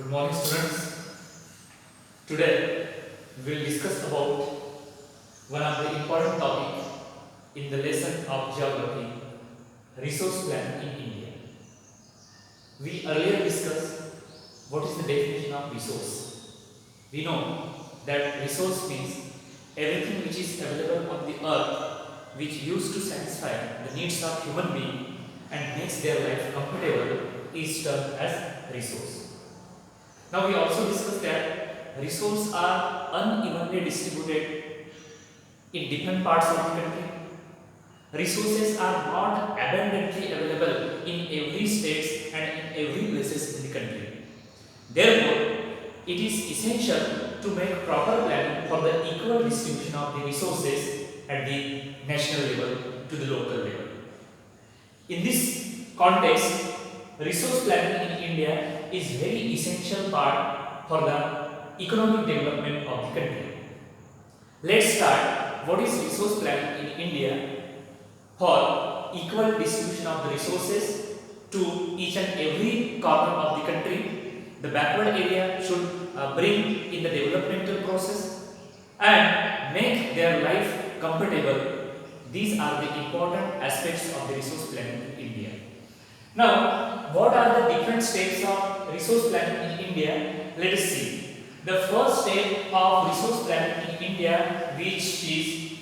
Good morning, students. Today we will discuss about one of the important topic in the lesson of geography, resource planning in India. We earlier discussed what is the definition of resource. We know that resource means everything which is available on the earth which used to satisfy the needs of human being and makes their life comfortable is termed as resource. Now we also discussed that resources are unevenly distributed in different parts of the country. Resources are not abundantly available in every state and in every places in the country. Therefore, it is essential to make proper planning for the equal distribution of the resources at the national level to the local level. In this context, resource planning in India is very essential part for the economic development of the country. Let's start what is resource planning in India for equal distribution of the resources to each and every corner of the country. The backward area should bring in the developmental process and make their life comfortable. These are the important aspects of the resource planning in India. Now, what are the different steps of resource planning in India? Let us see. The first step of resource planning in India, which is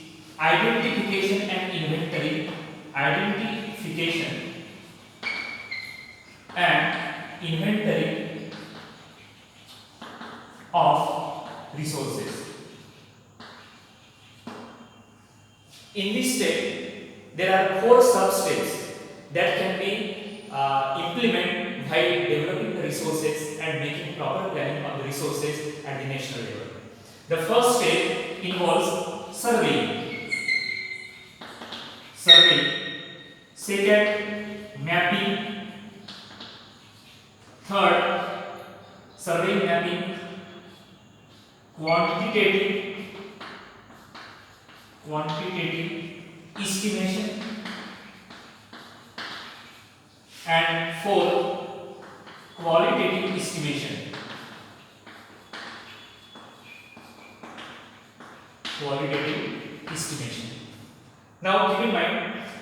identification and inventory. Identification and inventory of resources. In this step, there are 4 sub-steps that can be implemented by developing the resources and making proper planning of the resources at the national level. The first step involves surveying. Second, mapping. Third, survey mapping. Quantitative estimation. And fourth, qualitative estimation. Now keep in mind,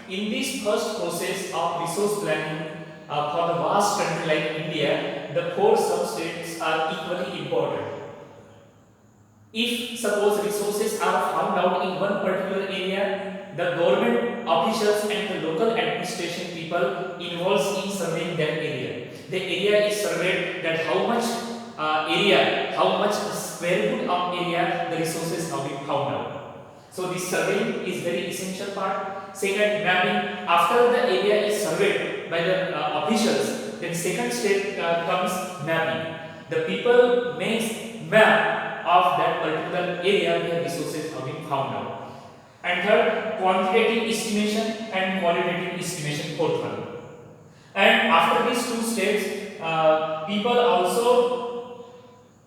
in this first process of resource planning for the vast country like India, the 4 sub-states are equally important. If suppose resources are found out in one particular area, the government officials and the local administration people involved in surveying that area. The area is surveyed that how much how much square foot of area the resources have been found out. So this surveying is very essential part. Second, mapping. After the area is surveyed by the officials, then second step comes mapping. The people makes map of that particular area where resources have been found out. And third, quantitative estimation and qualitative estimation, fourth one. And after these 2 steps, people also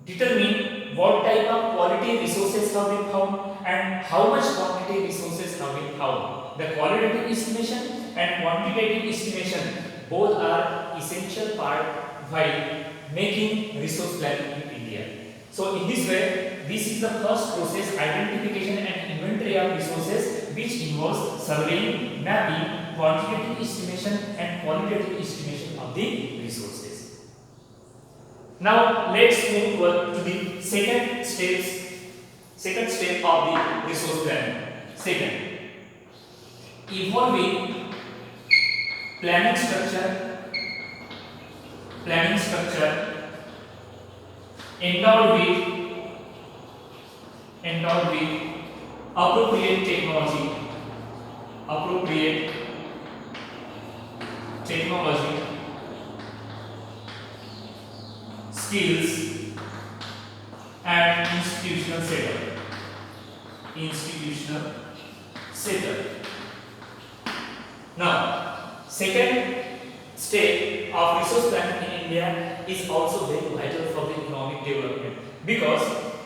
determine what type of quality resources have been found and how much quantity resources have been found. The qualitative estimation and quantitative estimation both are essential part while making resource planning in India. So in this way, this is the first process, identification and inventory of resources, which involves surveying, mapping, quantitative estimation and qualitative estimation of the resources. Now let's move to the second step of the resource planning. Second, evolving planning structure endowed with appropriate technology, skills and institutional setup. Now, second step of resource planning in India is also very vital for the economic development, because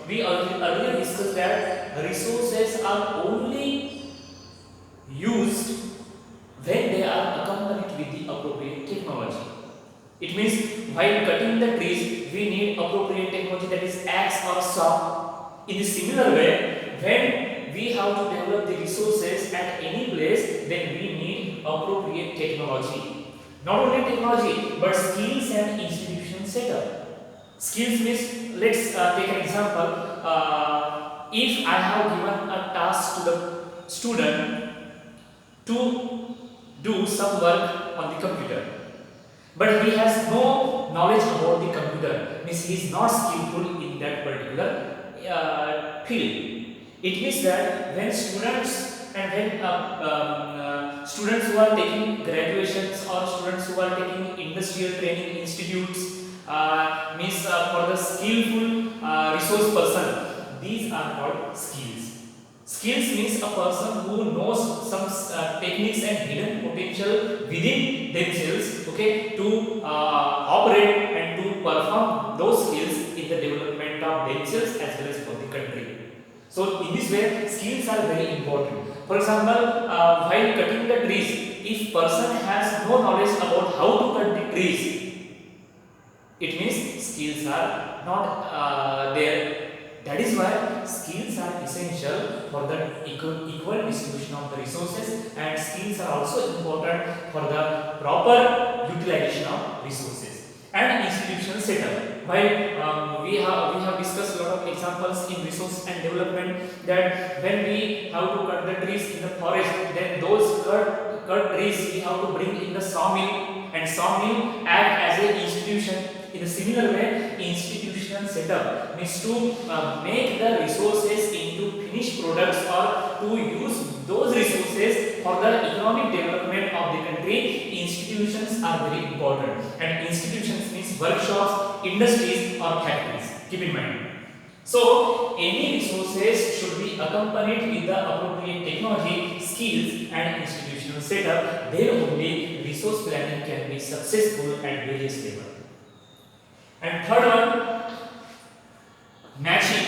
we earlier discussed that resources are only used when they are accompanied with the appropriate technology. It means while cutting the trees, we need appropriate technology, that is axe or saw. In a similar way, when we have to develop the resources at any place, then we need appropriate technology. Not only technology, but skills and institution setup. Skills means, let's take an example. If I have given a task to the student to do some work on the computer, but he has no knowledge about the computer, means he is not skillful in that particular field. It means that when students who are taking graduations or students who are taking industrial training institutes, means for the skillful resource person, these are called skills. Skills means a person who knows some techniques and hidden potential within themselves, okay, to operate and to perform those skills in the development of themselves as well as for the country. So in this way, skills are very important. For example, while cutting the trees, if person has no knowledge about how to cut the trees, it means skills are not there. That is why skills are essential for the equal distribution of the resources, and skills are also important for the proper utilization of resources. And institutional setup. While we have discussed a lot of examples in resource and development, that when we have to cut the trees in the forest, then those cut trees we have to bring in the sawmill, and sawmill act as an institution. In a similar way, institutional setup means to make the resources into finished products, or to use those resources for the economic development of the country. Institutions are very important, and institutions means workshops, industries or factories. Keep in mind. So, any resources should be accompanied with the appropriate technology, skills and institutional setup. Then only resource planning can be successful at various levels. And third one, matching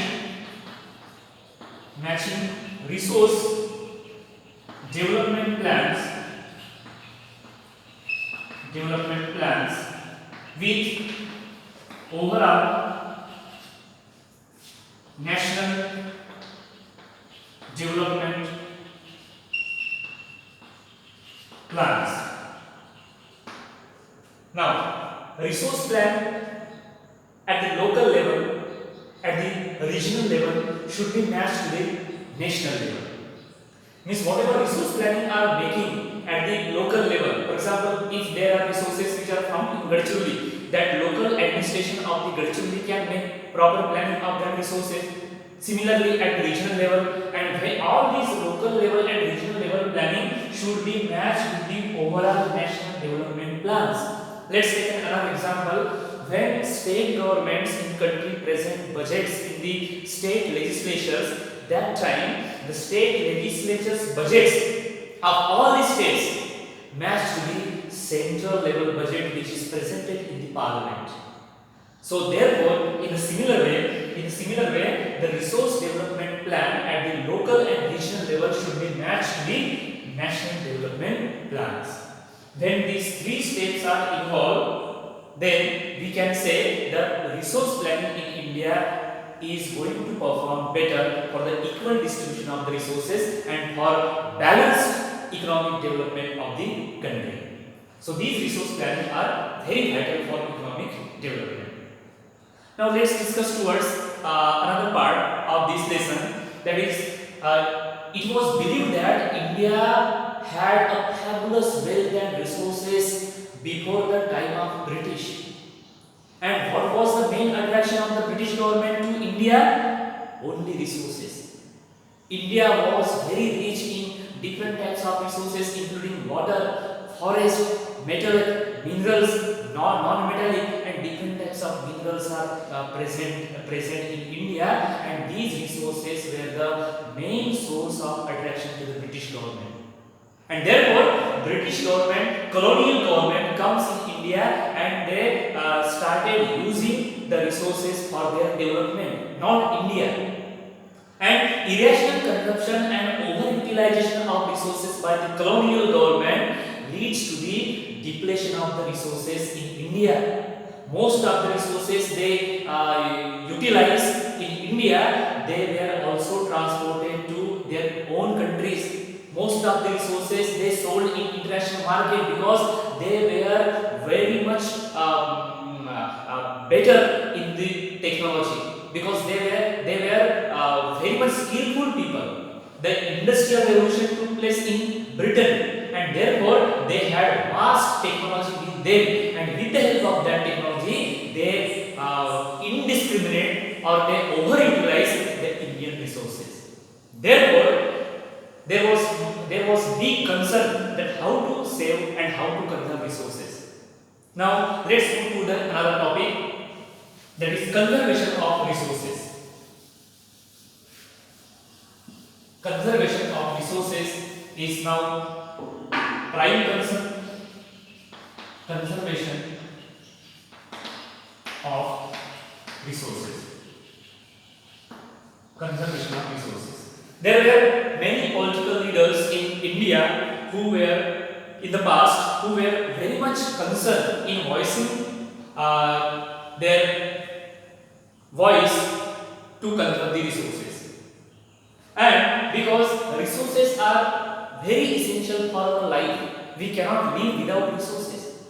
resource development plans with overall national development plans. Now, resource plan at the local level, at the regional level, should be matched to the national level. Means whatever resource planning are making at the local level, for example, if there are resources which are found in Gadchiroli, that local administration of the Gadchiroli can make proper planning of that resources. Similarly, at the regional level, and when all these local level and regional level planning should be matched with the overall national development plans. Let's take another example. When state governments in country present budgets in the state legislatures, that time the state legislatures budgets of all the states match to the central level budget which is presented in the parliament. So therefore, in a similar way, the resource development plan at the local and regional level should be matched to the national development plans. When these three steps are involved, then we can say that resource planning in India is going to perform better for the equal distribution of the resources and for balanced economic development of the country. So these resource planning are very vital for economic development. Now let's discuss towards another part of this lesson, that is, it was believed that India had a fabulous wealth and resources before the time of British. And what was the main attraction of the British government to India? Only resources. India was very rich in different types of resources, including water, forest, metal, minerals, non-metallic, and different types of minerals are present in India, and these resources were the main source of attraction to the British government. And therefore, British government, colonial government comes in India, and they started using the resources for their development, not India. And irrational consumption and overutilization of resources by the colonial government leads to the depletion of the resources in India. most of the resources they utilize in India, they were also transported to their own countries. Most of the resources they sold in international market because they were very much better in the technology, because they were very much skillful people. The industrial revolution took place in Britain, and therefore they had vast technology with them, and with the help of that technology they indiscriminate or they overutilize the Indian resources. Therefore there was big concern that how to save and how to conserve resources. Now let's move to the another topic, that is conservation of resources. Conservation of resources is now prime concern. Conservation of resources. Conservation of resources. There were many political leaders in India who were in the past who were very much concerned in voicing their voice to conserve the resources. And because resources are very essential for our life, we cannot live without resources.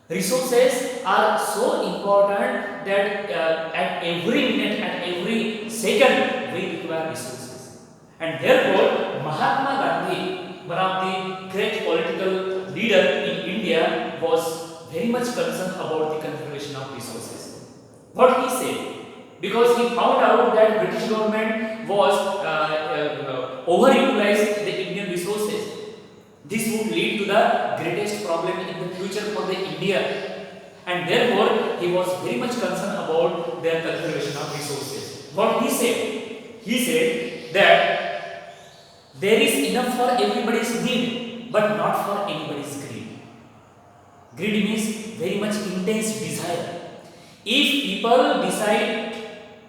Resources are so important that at every minute, at every second, we require resources. And therefore, Mahatma Gandhi, one of the great political leader in India, was very much concerned about the conservation of resources. What he said, because he found out that British government was overutilized the Indian resources. This would lead to the greatest problem in the future for the India, and therefore he was very much concerned about their conservation of resources. What he said? He said that there is enough for everybody's need, but not for anybody's greed. Greed means very much intense desire. If people decide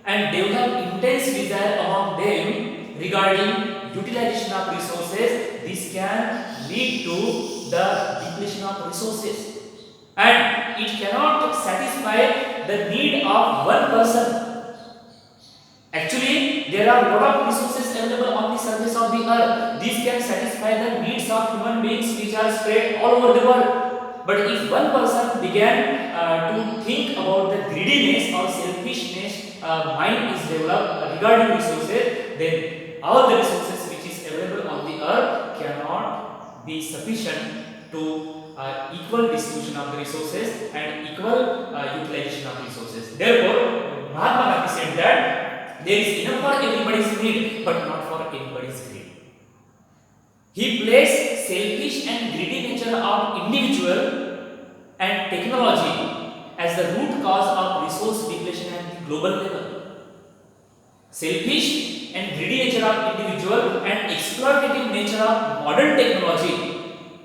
and develop intense desire among them regarding utilization of resources, this can lead to the depletion of resources, and it cannot satisfy the need of one person. Actually, there are a lot of resources available on the surface of the earth. These can satisfy the needs of human beings which are spread all over the world. But if one person began to think about the greediness or selfishness, mind is developed regarding resources, then all the resources which is available on the earth cannot be sufficient to equal distribution of the resources and equal utilization of resources. Therefore, Mahatma Gandhi said that there is enough for everybody's need, but not for anybody's greed. He placed selfish and greedy nature of individual and technology as the root cause of resource depletion at the global level. Selfish and greedy nature of individual and exploitative nature of modern technology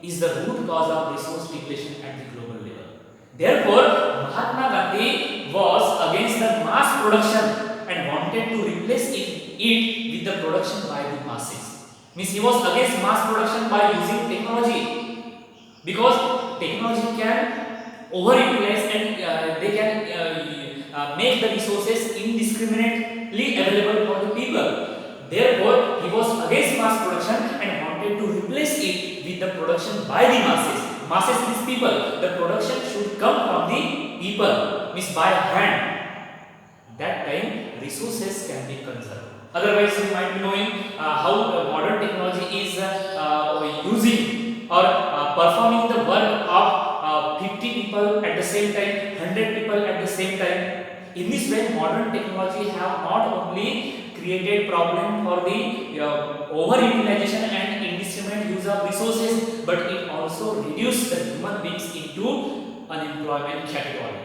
is the root cause of resource depletion at the global level. Therefore, Mahatma Gandhi was against the mass production and wanted to replace it with the production by the masses. Means he was against mass production by using technology, because technology can overutilize and they can make the resources indiscriminately available for the people. Therefore, he was against mass production and wanted to replace it with the production by the masses. Masses means people. The production should come from the people, means by hand. That time resources can be conserved. Otherwise, you might be knowing how modern technology is using or performing the work of 50 people at the same time, 100 people at the same time. In this way, modern technology have not only created problem for the overutilization and indiscriminate use of resources, but it also reduced the human beings into unemployment category.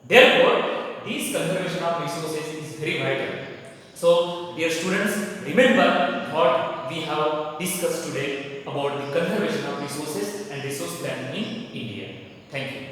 Therefore, this conservation of resources is very vital. So, dear students, remember what we have discussed today about the conservation of resources and resource planning in India. Thank you.